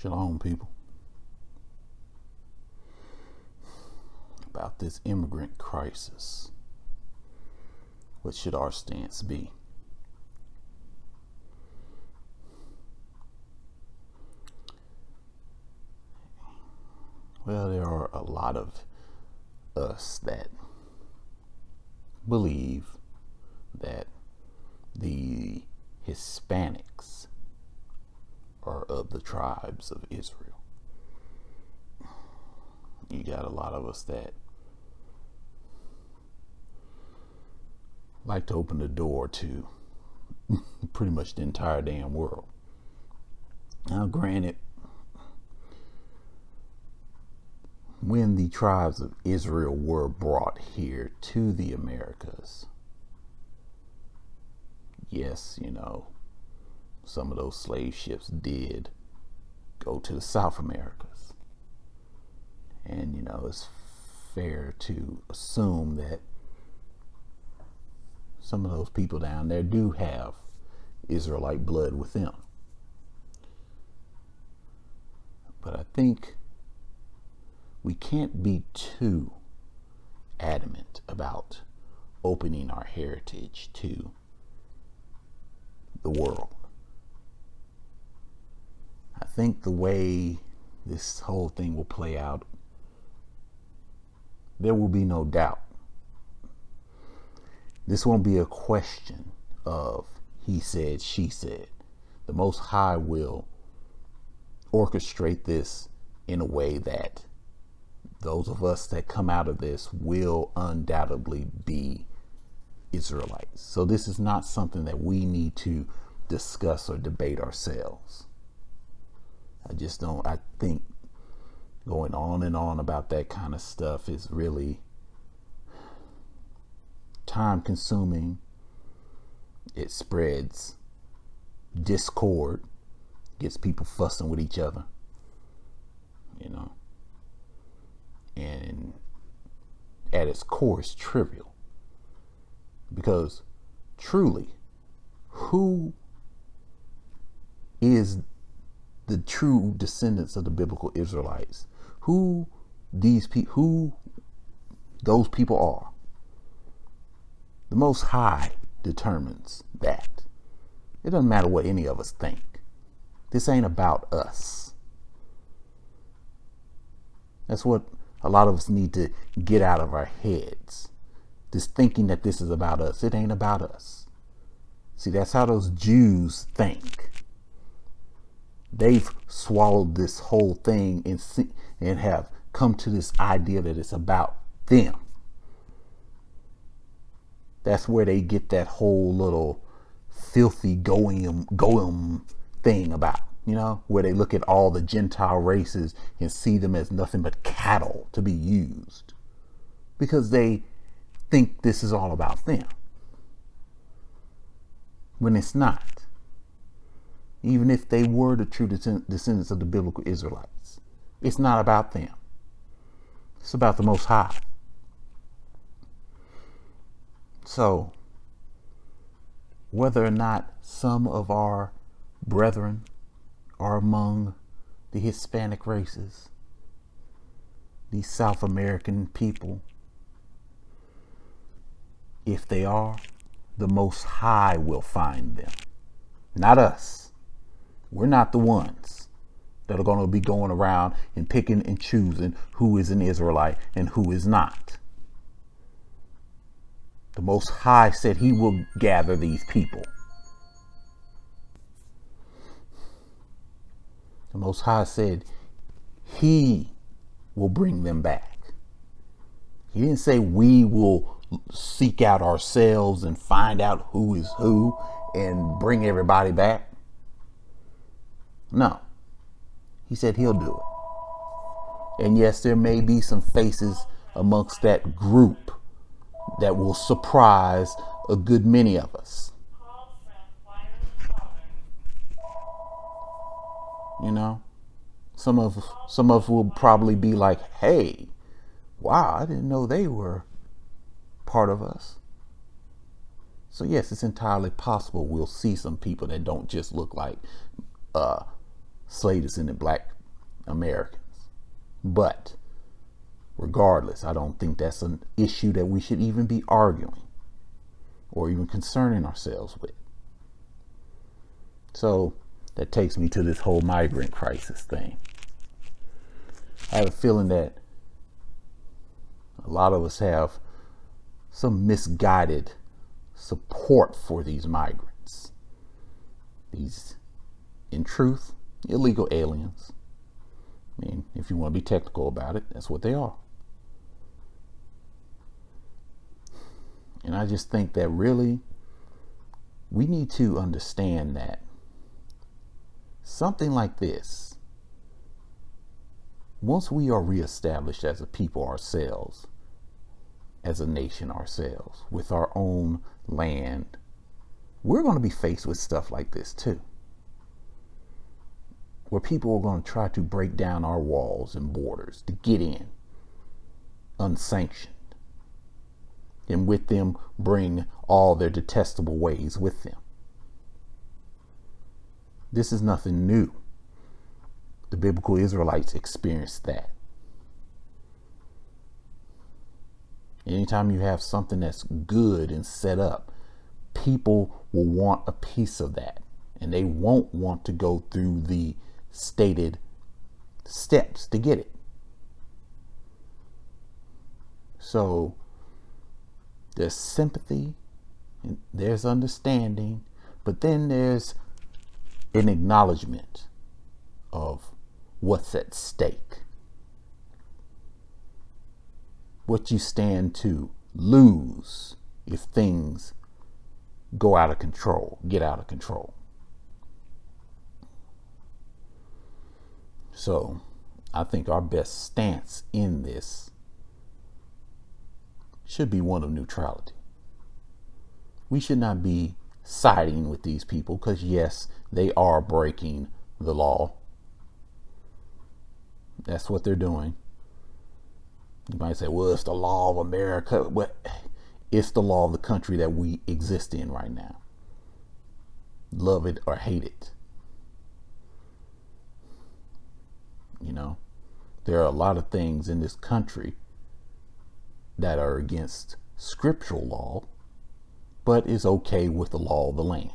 Shalom, people. About this immigrant crisis, what should our stance be? Well, there are a lot of us that believe that the Hispanics are of the tribes of Israel. You got a lot of us that like to open the door to pretty much the entire damn world. Now, granted, when the tribes of Israel were brought here to the Americas, yes, some of those slave ships did go to the South Americas. And, it's fair to assume that some of those people down there do have Israelite blood with them. But I think we can't be too adamant about opening our heritage to the world. I think the way this whole thing will play out, there will be no doubt. This won't be a question of he said, she said. The Most High will orchestrate this in a way that those of us that come out of this will undoubtedly be Israelites. So this is not something that we need to discuss or debate ourselves. I think going on and on about that kind of stuff is really time consuming. It spreads discord, gets people fussing with each other, and at its core it's trivial, because truly, who is the true descendants of the biblical Israelites? Who those people are? The Most High determines that. It doesn't matter what any of us think. This ain't about us. That's what a lot of us need to get out of our heads. This thinking that this is about us. It ain't about us. See, that's how those Jews think. They've swallowed this whole thing and have come to this idea that it's about them. That's where they get that whole little filthy goyim thing about, where they look at all the Gentile races and see them as nothing but cattle to be used, because they think this is all about them, when it's not. Even if they were the true descendants of the biblical Israelites, it's not about them. It's about the Most High. So, whether or not some of our brethren are among the Hispanic races, these South American people, if they are, the Most High will find them, not us. We're not the ones that are going to be going around and picking and choosing who is an Israelite and who is not. The Most High said he will gather these people. The Most High said he will bring them back. He didn't say we will seek out ourselves and find out who is who and bring everybody back. No. He said he'll do it. And yes, there may be some faces amongst that group that will surprise a good many of us. Some of will probably be like, hey, wow, I didn't know they were part of us. So yes, it's entirely possible we'll see some people that don't just look like slave descendant black Americans. But regardless, I don't think that's an issue that we should even be arguing or even concerning ourselves with. So that takes me to this whole migrant crisis thing. I have a feeling that a lot of us have some misguided support for these migrants. These, in truth, illegal aliens. I mean, if you want to be technical about it, that's what they are. And I just think that really we need to understand that something like this, once we are reestablished as a people ourselves, as a nation ourselves, with our own land, we're going to be faced with stuff like this too, where people are going to try to break down our walls and borders to get in unsanctioned, and with them bring all their detestable ways with them. This is nothing new. The biblical Israelites experienced that. Anytime you have something that's good and set up, people will want a piece of that, and they won't want to go through the stated steps to get it. So there's sympathy, and there's understanding, but then there's an acknowledgement of what's at stake, what you stand to lose if things go out of control, get out of control. So I think our best stance in this should be one of neutrality. We should not be siding with these people because, yes, they are breaking the law. That's what they're doing. You might say, well, it's the law of America. Well, it's the law of the country that we exist in right now. Love it or hate it. You know, there are a lot of things in this country that are against scriptural law, but is okay with the law of the land.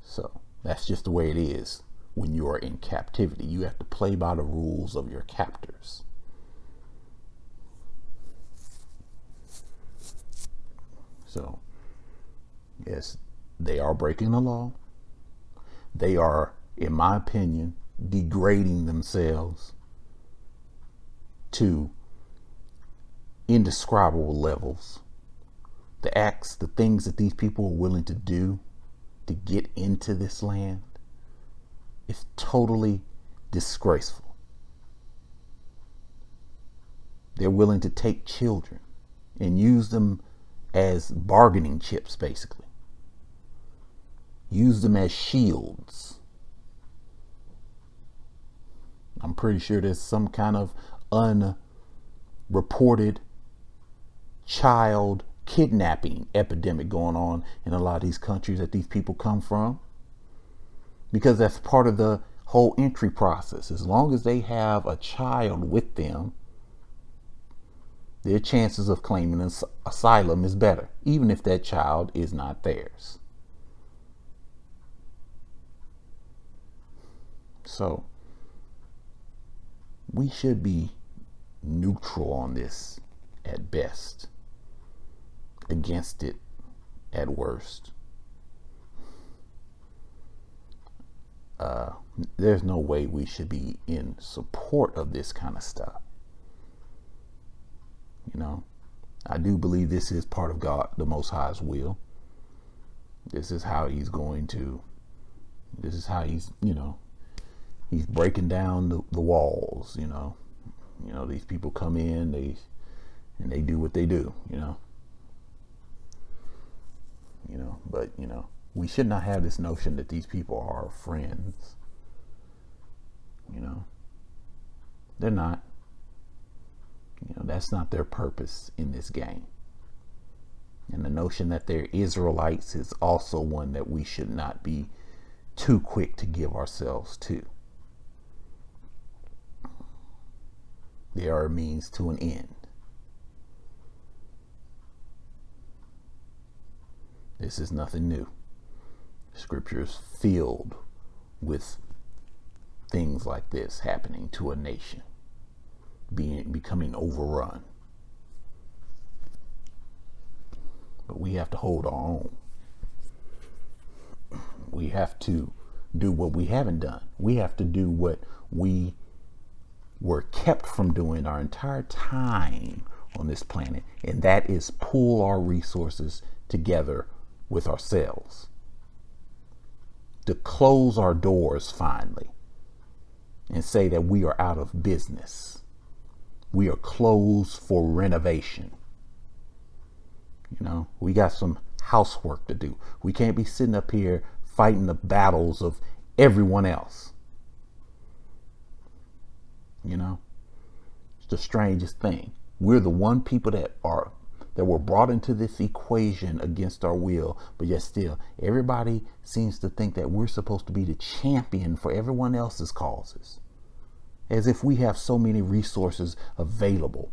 So that's just the way it is when you are in captivity. You have to play by the rules of your captors. So, yes, they are breaking the law. They are, in my opinion, degrading themselves to indescribable levels. The acts, the things that these people are willing to do to get into this land is totally disgraceful. They're willing to take children and use them as bargaining chips, basically. Use them as shields. I'm pretty sure there's some kind of unreported child kidnapping epidemic going on in a lot of these countries that these people come from, because that's part of the whole entry process. As long as they have a child with them, their chances of claiming asylum is better, even if that child is not theirs. So we should be neutral on this at best, against it at worst. There's no way we should be in support of this kind of stuff. You know, I do believe this is part of God, the Most High's will. This is how he's he's breaking down the walls, you know, these people come in, they do what they do, but we should not have this notion that these people are our friends. They're not. That's not their purpose in this game. And the notion that they're Israelites is also one that we should not be too quick to give ourselves to. They are a means to an end. This is nothing new. Scripture is filled with things like this happening to a nation, becoming overrun. But we have to hold our own. We have to do what we haven't done. We have to do what we were kept from doing our entire time on this planet, and that is pull our resources together with ourselves, to close our doors finally and say that we are out of business. We are closed for renovation. You know, we got some housework to do. We can't be sitting up here fighting the battles of everyone else. You know, it's the strangest thing. We're the one people that were brought into this equation against our will, but yet still everybody seems to think that we're supposed to be the champion for everyone else's causes, as if we have so many resources available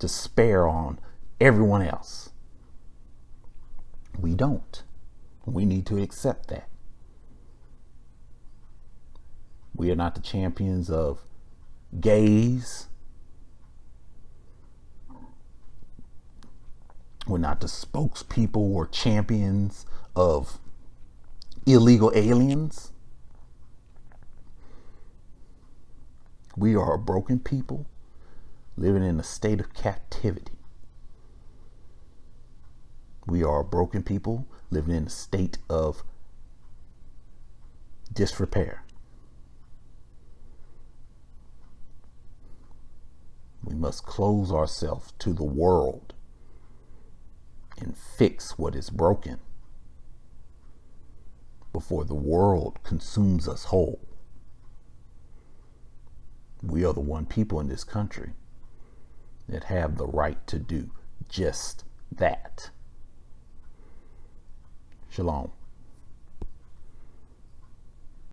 to spare on everyone else. We don't. We need to accept that. We are not the champions of gays. We're not the spokespeople or champions of illegal aliens. We are a broken people living in a state of captivity. We are a broken people living in a state of disrepair. We must close ourselves to the world and fix what is broken before the world consumes us whole. We are the one people in this country that have the right to do just that. Shalom.